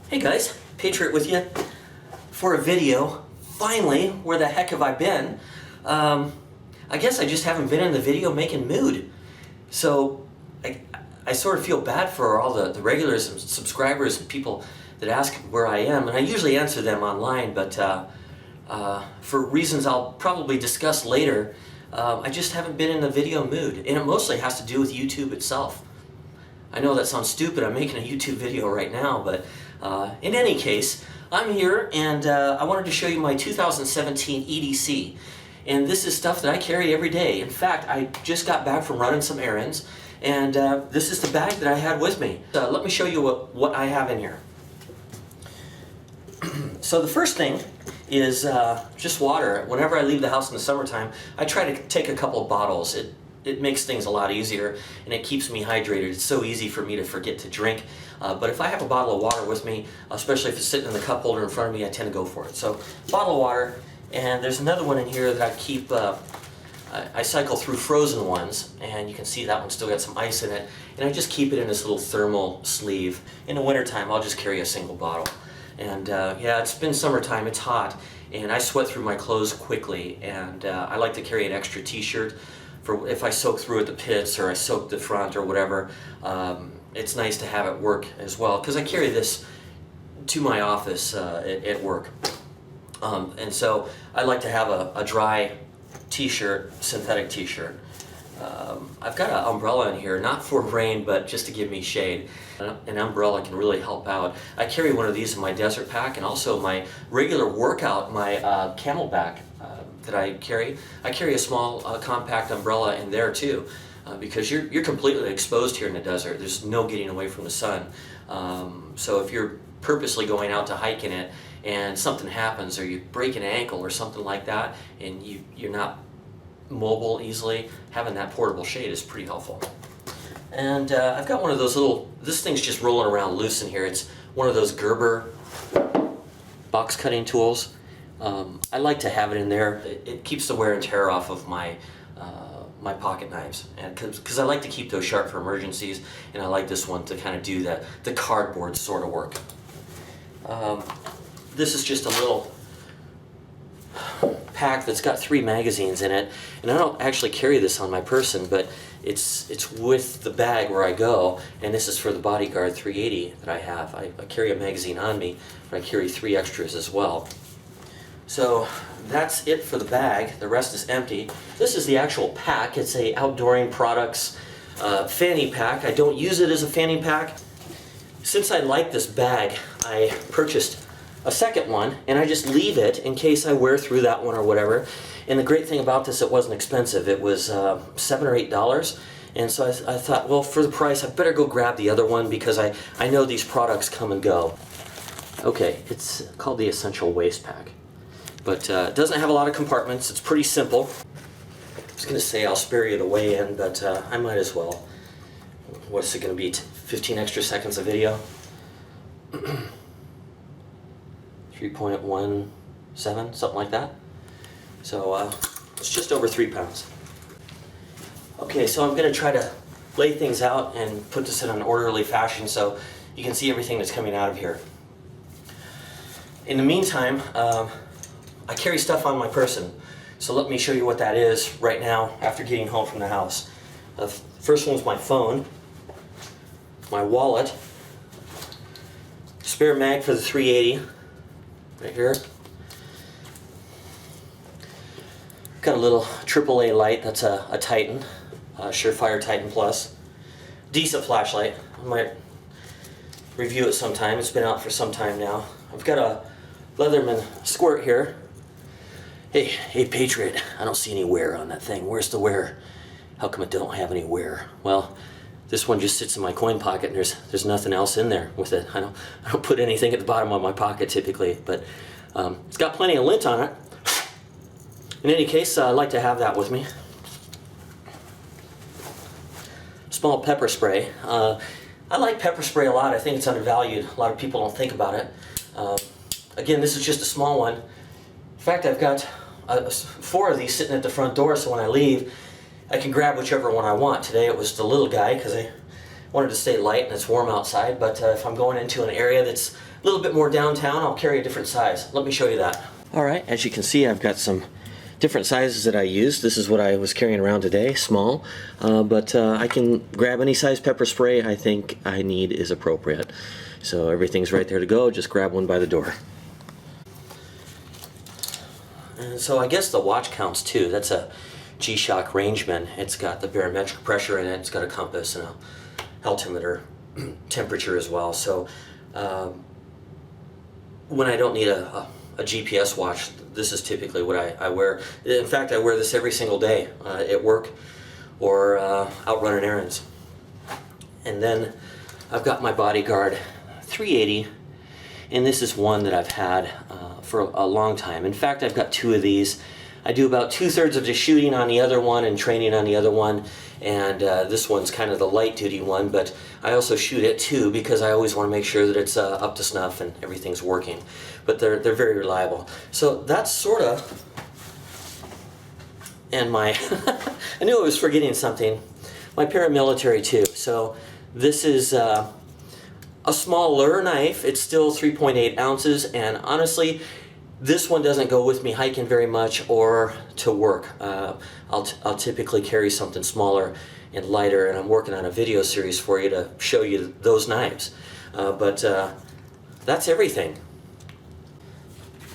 Hey guys, Patriot with you for a video. Finally, where the heck have I been? I guess I just haven't been in the video making mood. So I sort of feel bad for all the regulars and subscribers and people that ask where I am, and I usually answer them online, but for reasons I'll probably discuss later, I just haven't been in the video mood, and it mostly has to do with YouTube itself. I know that sounds stupid, I'm making a YouTube video right now, but in any case, I'm here and I wanted to show you my 2017 EDC. And this is stuff that I carry every day. In fact, I just got back from running some errands, and this is the bag that I had with me. Let me show you what I have in here. So the first thing is just water. Whenever I leave the house in the summertime, I try to take a couple of bottles. It makes things a lot easier, and it keeps me hydrated. It's so easy for me to forget to drink. But if I have a bottle of water with me, especially if it's sitting in the cup holder in front of me, I tend to go for it. So, bottle of water, and there's another one in here that I keep, I cycle through frozen ones, and you can see that one's still got some ice in it, and I just keep it in this little thermal sleeve. In the wintertime, I'll just carry a single bottle. And yeah, it's been summertime, it's hot, and I sweat through my clothes quickly, and I like to carry an extra t-shirt for if I soak through at the pits or I soak the front or whatever. It's nice to have at work as well, because I carry this to my office at work. And so I like to have a dry t-shirt, synthetic t-shirt. I've got an umbrella in here, not for rain, but just to give me shade. An umbrella can really help out. I carry one of these in my desert pack, and also my regular workout, my Camelback that I carry. I carry a small compact umbrella in there too, because you're completely exposed here in the desert. There's no getting away from the sun. So if you're purposely going out to hike in it and something happens, or you break an ankle or something like that, and you're not mobile easily, having that portable shade is pretty helpful. And I've got one of those little, this thing's just rolling around loose in here. It's one of those Gerber box cutting tools. I like to have it in there. It keeps the wear and tear off of my my pocket knives, and because I like to keep those sharp for emergencies, and I like this one to kind of do the cardboard sort of work. This is just a little pack that's got 3 magazines in it, and I don't actually carry this on my person, but it's with the bag where I go, and this is for the Bodyguard 380 that I have. I carry a magazine on me, but I carry 3 extras as well. So that's it for the bag. The rest is empty. This is the actual pack. It's a Outdooring Products fanny pack. I don't use it as a fanny pack. Since I like this bag, I purchased a second one, and I just leave it in case I wear through that one or whatever. And the great thing about this, it wasn't expensive. It was $7 or $8. And so I thought, well, for the price, I better go grab the other one, because I know these products come and go. Okay, it's called the Essential Waste Pack. But it doesn't have a lot of compartments. It's pretty simple. I was going to say I'll spare you the weigh-in, but I might as well. What's it going to be, 15 extra seconds of video? 3.17, something like that. So it's just over 3 pounds. Okay, so I'm going to try to lay things out and put this in an orderly fashion so you can see everything that's coming out of here. In the meantime, I carry stuff on my person, so let me show you what that is right now after getting home from the house. The first one's my phone, my wallet, spare mag for the 380, right here. Got a little AAA light, that's a Titan, Surefire Titan Plus. Decent flashlight, I might review it sometime, it's been out for some time now. I've got a Leatherman squirt here. Hey Patriot, I don't see any wear on that thing. Where's the wear? How come it don't have any wear? Well, this one just sits in my coin pocket, and there's nothing else in there with it. I don't put anything at the bottom of my pocket typically, but it's got plenty of lint on it. In any case, I like to have that with me. Small pepper spray. I like pepper spray a lot. I think it's undervalued. A lot of people don't think about it. Again, this is just a small one. In fact, I've got 4 of these sitting at the front door, so when I leave, I can grab whichever one I want. Today it was the little guy, because wanted to stay light and it's warm outside, but if I'm going into an area that's a little bit more downtown, I'll carry a different size. Let me show you that. Alright, as you can see, I've got some different sizes that I use. This is what I was carrying around today, small, but I can grab any size pepper spray I think I need is appropriate. So everything's right there to go, just grab one by the door. And so I guess the watch counts too. That's a G-Shock Rangeman. It's got the barometric pressure in it, it's got a compass and a altimeter temperature as well. So when I don't need a GPS watch, this is typically what I wear. In fact, I wear this every single day at work or out running errands. And then I've got my Bodyguard 380, and this is one that I've had for a long time. In fact, I've got two of these. I do about 2/3 of the shooting on the other one and training on the other one, and this one's kind of the light duty one, but I also shoot it too because I always want to make sure that it's up to snuff and everything's working. But they're very reliable. So that's sort of, and my, I knew I was forgetting something, my paramilitary too. So this is a smaller knife. It's still 3.8 ounces, and honestly, this one doesn't go with me hiking very much or to work. I'll typically carry something smaller and lighter, and I'm working on a video series for you to show you those knives. But that's everything.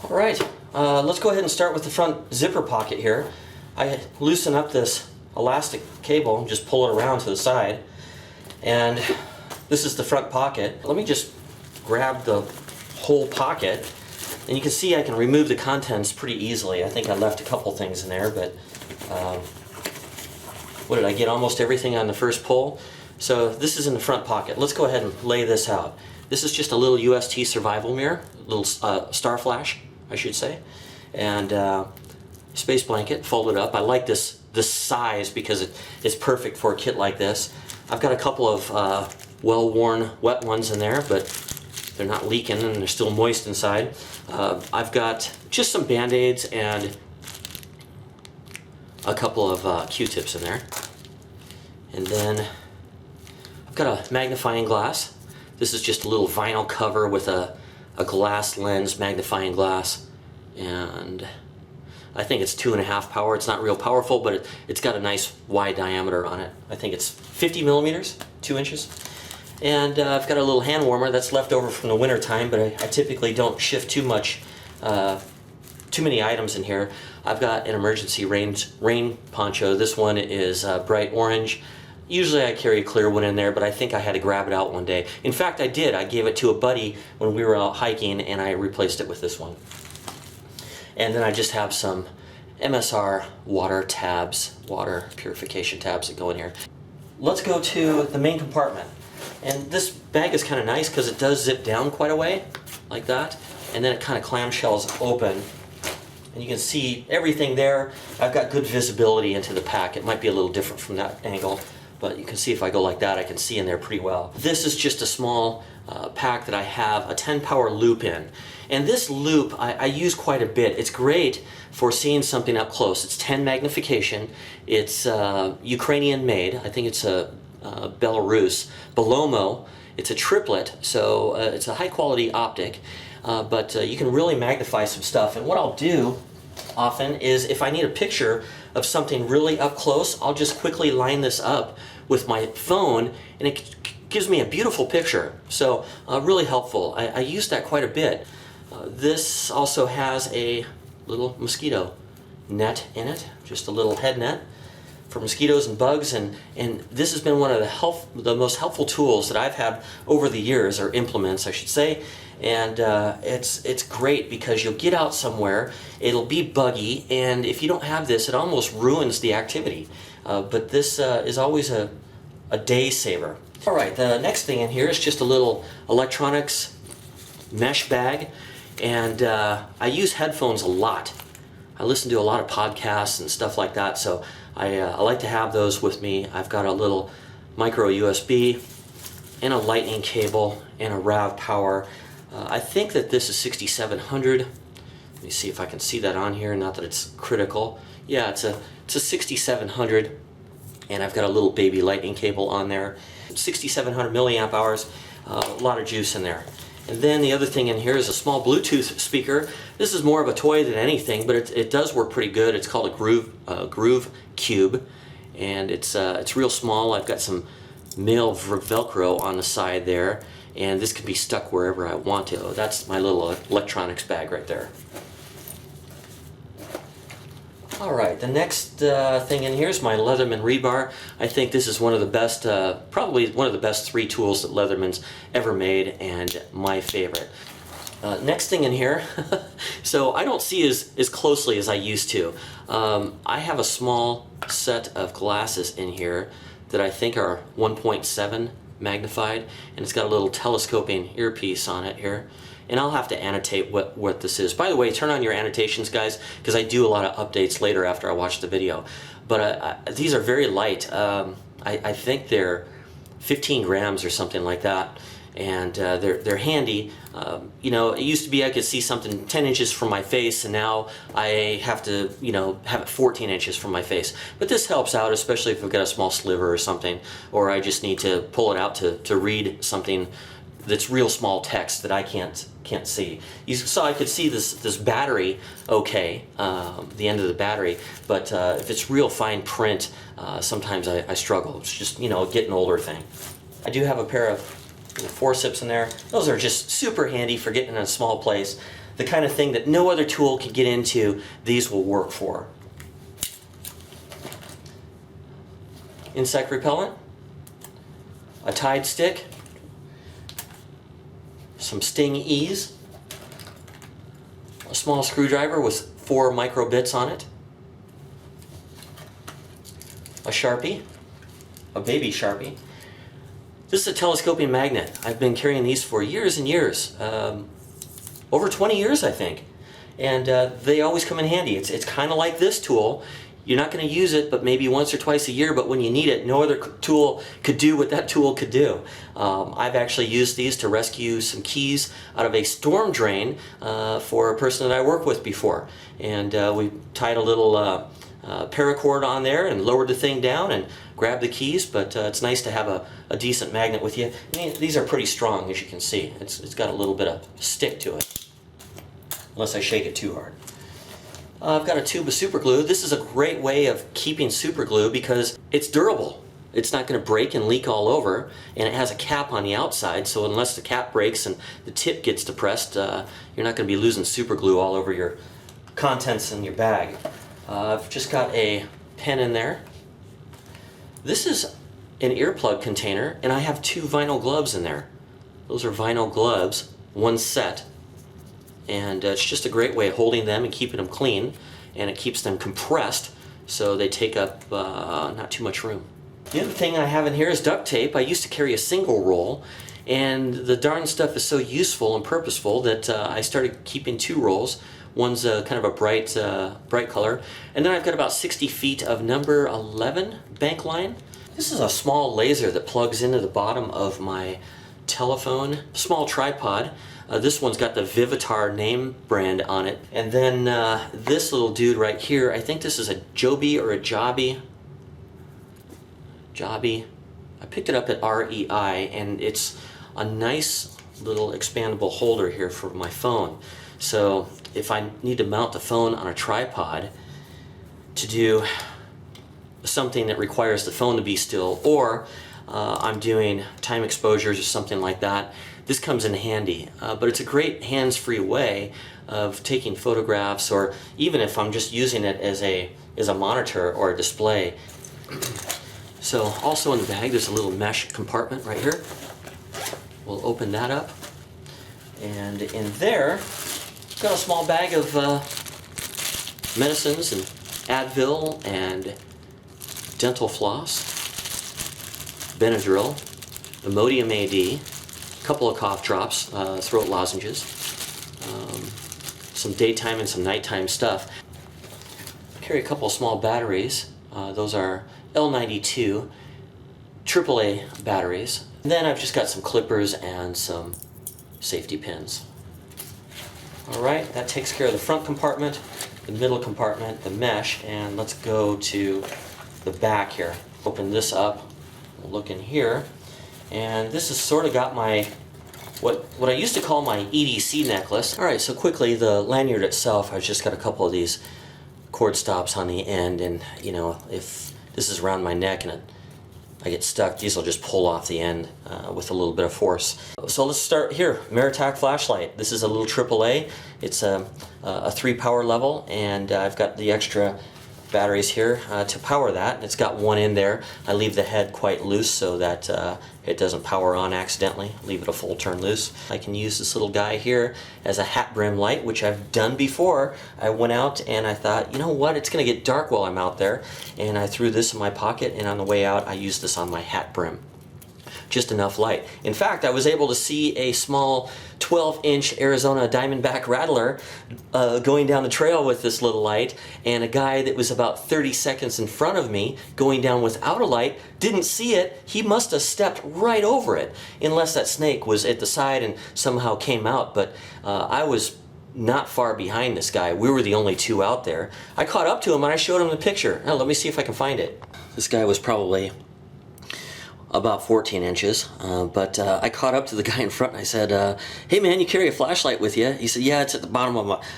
All right, let's go ahead and start with the front zipper pocket here. I loosen up this elastic cable and just pull it around to the side, and this is the front pocket. Let me just grab the whole pocket, and you can see I can remove the contents pretty easily. I think I left a couple things in there, but what did I get? Almost everything on the first pull. So this is in the front pocket. Let's go ahead and lay this out. This is just a little UST survival mirror, a little star flash, I should say, and space blanket folded up. I like this size because it's perfect for a kit like this. I've got a couple of well-worn wet ones in there, but they're not leaking and they're still moist inside. I've got just some Band-Aids and a couple of Q-tips in there. And then I've got a magnifying glass. This is just a little vinyl cover with a glass lens magnifying glass, and I think it's 2.5 power. It's not real powerful, but it's got a nice wide diameter on it. I think it's 50 millimeters, 2 inches. And I've got a little hand warmer that's left over from the winter time, but I typically don't shift too many items in here. I've got an emergency rain poncho. This one is bright orange. Usually I carry a clear one in there, but I think I had to grab it out one day. In fact, I did. I gave it to a buddy when we were out hiking, and I replaced it with this one. And then I just have some MSR water tabs, water purification tabs that go in here. Let's go to the main compartment. And this bag is kind of nice because it does zip down quite a way, like that. And then it kind of clamshells open. And you can see everything there. I've got good visibility into the pack. It might be a little different from that angle, but you can see if I go like that, I can see in there pretty well. This is just a small pack that I have a 10 power loop in. And this loop I use quite a bit. It's great for seeing something up close. It's 10 magnification. It's Ukrainian made. I think it's a Belarus. Belomo. It's a triplet, so it's a high quality optic. But you can really magnify some stuff. And what I'll do often is if I need a picture of something really up close, I'll just quickly line this up with my phone, and it gives me a beautiful picture. So really helpful. I use that quite a bit. This also has a little mosquito net in it, just a little head net for mosquitoes and bugs, and this has been one of the most helpful tools that I've had over the years, or implements I should say. And it's great because you'll get out somewhere, it'll be buggy, and if you don't have this, it almost ruins the activity. But this is always a day saver. All right, the next thing in here is just a little electronics mesh bag, and I use headphones a lot. I listen to a lot of podcasts and stuff like that, so I like to have those with me. I've got a little micro USB and a lightning cable and a RAV power. I think that this is 6700. Let me see if I can see that on here, not that it's critical. Yeah, it's a 6700, and I've got a little baby lightning cable on there. 6,700 milliamp hours, a lot of juice in there. And then the other thing in here is a small Bluetooth speaker. This is more of a toy than anything, but it does work pretty good. It's called a Groove Cube, and it's real small. I've got some male Velcro on the side there, and this can be stuck wherever I want to. That's my little electronics bag right there. Alright, the next thing in here is my Leatherman rebar. I think this is one of the best, probably one of the best 3 tools that Leatherman's ever made, and my favorite. Next thing in here, so I don't see as closely as I used to. I have a small set of glasses in here that I think are 1.7 magnified, and it's got a little telescoping earpiece on it here. And I'll have to annotate what this is. By the way, turn on your annotations, guys, because I do a lot of updates later after I watch the video. But these are very light. I think they're 15 grams or something like that, and they're handy. You know, it used to be I could see something 10 inches from my face, and now I have to, you know, have it 14 inches from my face. But this helps out, especially if I've got a small sliver or something, or I just need to pull it out to read something that's real small text that I can't see. You saw I could see this battery okay, the end of the battery, but if it's real fine print, sometimes I struggle. It's just, you know, a getting older thing. I do have a pair of forceps in there. Those are just super handy for getting in a small place. The kind of thing that no other tool can get into, these will work for. Insect repellent, a Tide stick, some Sting E's, a small screwdriver with 4 micro bits on it, a Sharpie, a baby Sharpie. This is a telescoping magnet. I've been carrying these for years and years, over 20 years I think, and they always come in handy. It's kind of like this tool. You're not going to use it but maybe once or twice a year, but when you need it, no other tool could do what that tool could do. I've actually used these to rescue some keys out of a storm drain for a person that I worked with before. And we tied a little paracord on there and lowered the thing down and grabbed the keys, but it's nice to have a decent magnet with you. I mean, these are pretty strong, as you can see. It's got a little bit of stick to it, unless I shake it too hard. I've got a tube of super glue. This is a great way of keeping super glue because it's durable. It's not going to break and leak all over, and it has a cap on the outside, so unless the cap breaks and the tip gets depressed, you're not going to be losing super glue all over your contents in your bag. I've just got a pen in there. This is an earplug container, and I have 2 vinyl gloves in there. Those are vinyl gloves, 1 set. And it's just a great way of holding them and keeping them clean, and it keeps them compressed so they take up not too much room. The other thing I have in here is duct tape. I used to carry a single roll, and the darn stuff is so useful and purposeful that I started keeping 2 rolls. One's kind of a bright color, and then I've got about 60 feet of number 11 bank line. This is a small laser that plugs into the bottom of my telephone, small tripod. This one's got the Vivitar name brand on it. And then this little dude right here, I think this is a Joby or a Joby. I picked it up at REI, and it's a nice little expandable holder here for my phone. So if I need to mount the phone on a tripod to do something that requires the phone to be still, or I'm doing time exposures or something like that, this comes in handy. But it's a great hands-free way of taking photographs, or even if I'm just using it as a monitor or a display. So also in the bag there's a little mesh compartment right here. We'll open that up, and in there I've got a small bag of medicines and Advil and dental floss, Benadryl, Imodium AD, a couple of cough drops, throat lozenges, some daytime and some nighttime stuff. I carry a couple of small batteries. Those are L92 AAA batteries. And then I've just got some clippers and some safety pins. Alright, that takes care of the front compartment, the middle compartment, the mesh, and let's go to the back here. Open this up, we'll look in here. And this has sort of got my, what I used to call my EDC necklace. Alright, so quickly, the lanyard itself, I've just got a couple of these cord stops on the end, and you know, if this is around my neck and I get stuck, these will just pull off the end with a little bit of force. So let's start here. Maritac flashlight. This is a little AAA. It's a 3 power level, and I've got the extra batteries here to power that. It's got one in there. I leave the head quite loose so that it doesn't power on accidentally. Leave it a full turn loose. I can use this little guy here as a hat brim light, which I've done before. I went out and I thought, you know what, it's going to get dark while I'm out there, and I threw this in my pocket, and on the way out I used this on my hat brim. Just enough light. In fact, I was able to see a small 12-inch Arizona Diamondback rattler going down the trail with this little light, and a guy that was about 30 seconds in front of me going down without a light didn't see it. He must have stepped right over it, unless that snake was at the side and somehow came out, but I was not far behind this guy. We were the only two out there. I caught up to him and I showed him the picture. Now, let me see if I can find it. This guy was probably about 14 inches, but I caught up to the guy in front and I said, hey man, you carry a flashlight with you? He said, yeah, it's at the bottom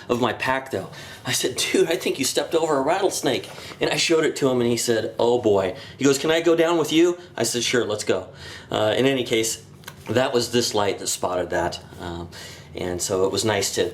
of my pack though. I said, dude, I think you stepped over a rattlesnake. And I showed it to him and he said, oh boy. He goes, can I go down with you? I said, sure, let's go. In any case, that was this light that spotted that. And so it was nice to,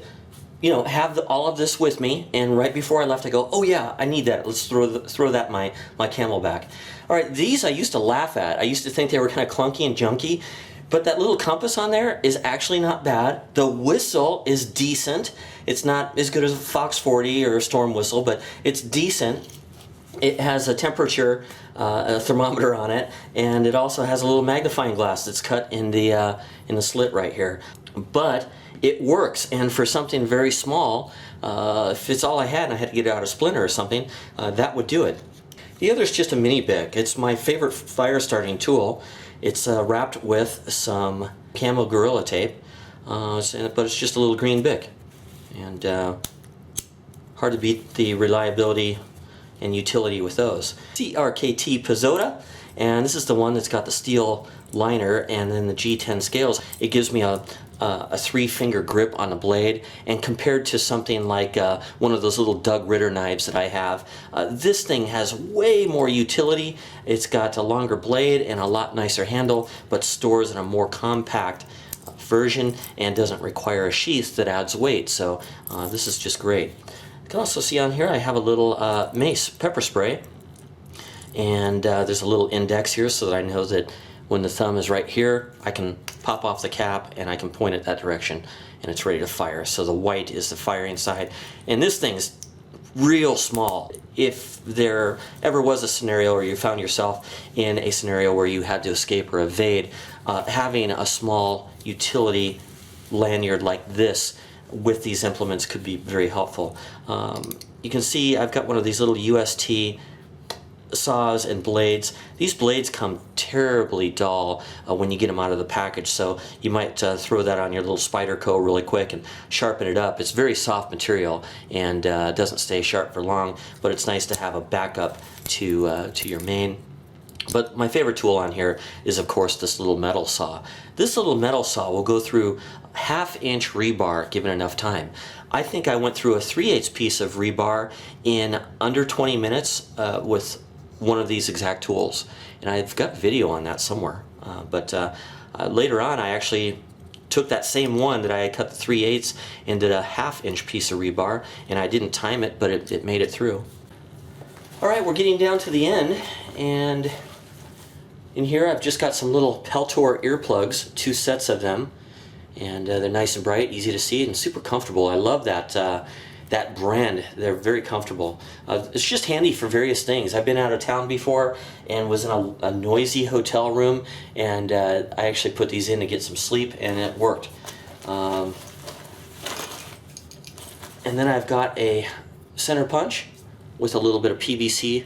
you know, have all of this with me, and right before I left I go, oh yeah, I need that. Let's throw that my Camelback. Alright, these I used to laugh at. I used to think they were kind of clunky and junky, but that little compass on there is actually not bad. The whistle is decent. It's not as good as a Fox 40 or a Storm whistle, but it's decent. It has a temperature a thermometer on it, and it also has a little magnifying glass that's cut in the slit right here. But it works, and for something very small, if it's all I had and I had to get out a splinter or something, that would do it. The other is just a mini Bic. It's my favorite fire starting tool. It's wrapped with some Camo Gorilla Tape, but it's just a little green Bic. And hard to beat the reliability and utility with those. CRKT Pizzota, and this is the one that's got the steel liner and then the G10 scales. It gives me a 3-finger grip on the blade, and compared to something like one of those little Doug Ritter knives that I have, this thing has way more utility. It's got a longer blade and a lot nicer handle, but stores in a more compact version and doesn't require a sheath that adds weight, so this is just great. You can also see on here I have a little mace pepper spray, and there's a little index here so that I know that when the thumb is right here, I can pop off the cap and I can point it that direction and it's ready to fire. So the white is the firing side. And this thing's real small. If there ever was a scenario where you found yourself in a scenario where you had to escape or evade, having a small utility lanyard like this with these implements could be very helpful. You can see I've got one of these little UST saws and blades. These blades come terribly dull when you get them out of the package, so you might throw that on your little Spyderco really quick and sharpen it up. It's very soft material and doesn't stay sharp for long, but it's nice to have a backup to your main. But my favorite tool on here is, of course, this little metal saw. This little metal saw will go through 1/2-inch rebar given enough time. I think I went through a 3/8 piece of rebar in under 20 minutes with one of these exact tools, and I've got video on that somewhere. But later on I actually took that same one that I had cut the 3/8 and did a 1/2-inch piece of rebar, and I didn't time it, but it made it through. Alright, we're getting down to the end, and in here I've just got some little Peltor earplugs, 2 sets of them, and they're nice and bright, easy to see, and super comfortable. I love that brand. They're very comfortable. It's just handy for various things. I've been out of town before and was in a noisy hotel room, and I actually put these in to get some sleep, and it worked. And then I've got a center punch with a little bit of PVC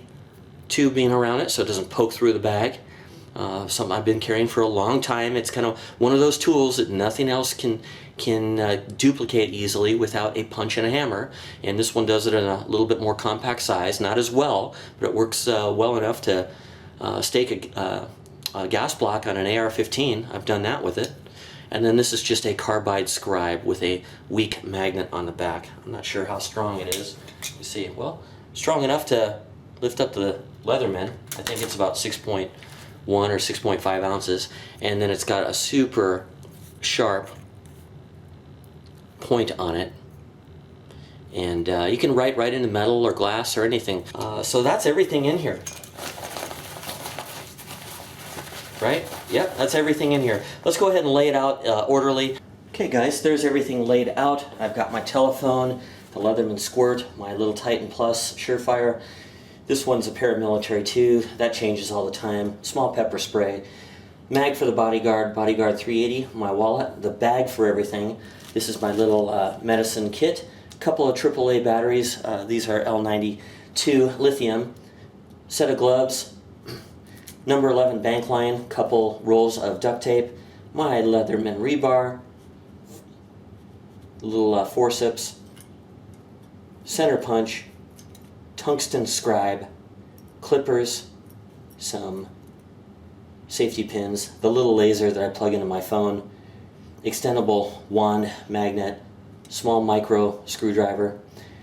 tubing around it so it doesn't poke through the bag. Something I've been carrying for a long time. It's kind of one of those tools that nothing else can duplicate easily without a punch and a hammer, and this one does it in a little bit more compact size, not as well, but it works well enough to stake gas block on an AR-15. I've done that with it. And then this is just a carbide scribe with a weak magnet on the back. I'm not sure how strong it is. You see, well, strong enough to lift up the Leatherman. I think it's about 6.1 or 6.5 ounces. And then it's got a super sharp point on it. And you can write right into metal or glass or anything. So that's everything in here. Right? Yep, that's everything in here. Let's go ahead and lay it out orderly. Okay guys, there's everything laid out. I've got my telephone, the Leatherman Squirt, my little Titan Plus Surefire. This one's a paramilitary too. That changes all the time. Small pepper spray. Mag for the Bodyguard, Bodyguard 380, my wallet, the bag for everything. This is my little medicine kit. A couple of AAA batteries. These are L92 lithium. Set of gloves. Number 11 bank line, couple rolls of duct tape, my Leatherman rebar, little forceps, center punch, tungsten scribe, clippers, some safety pins, the little laser that I plug into my phone, extendable wand magnet, small micro screwdriver.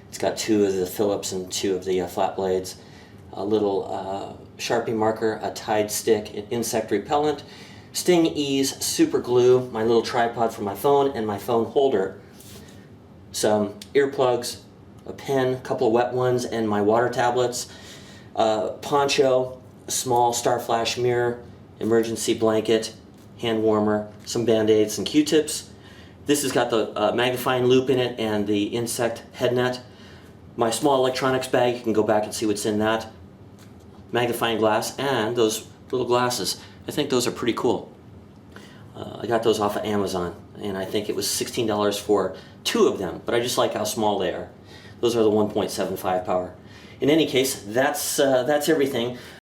It's got 2 of the Phillips and 2 of the flat blades, a little Sharpie marker, a Tide stick, an insect repellent, Sting Ease super glue, my little tripod for my phone, and my phone holder. Some earplugs, a pen, a couple of wet ones, and my water tablets, poncho, a small star flash mirror, emergency blanket, hand warmer, some band-aids and Q-tips. This has got the magnifying loop in it and the insect head net. My small electronics bag, you can go back and see what's in that. Magnifying glass and those little glasses. I think those are pretty cool. I got those off of Amazon and I think it was $16 for 2 of them, but I just like how small they are. Those are the 1.75 power. In any case, that's everything.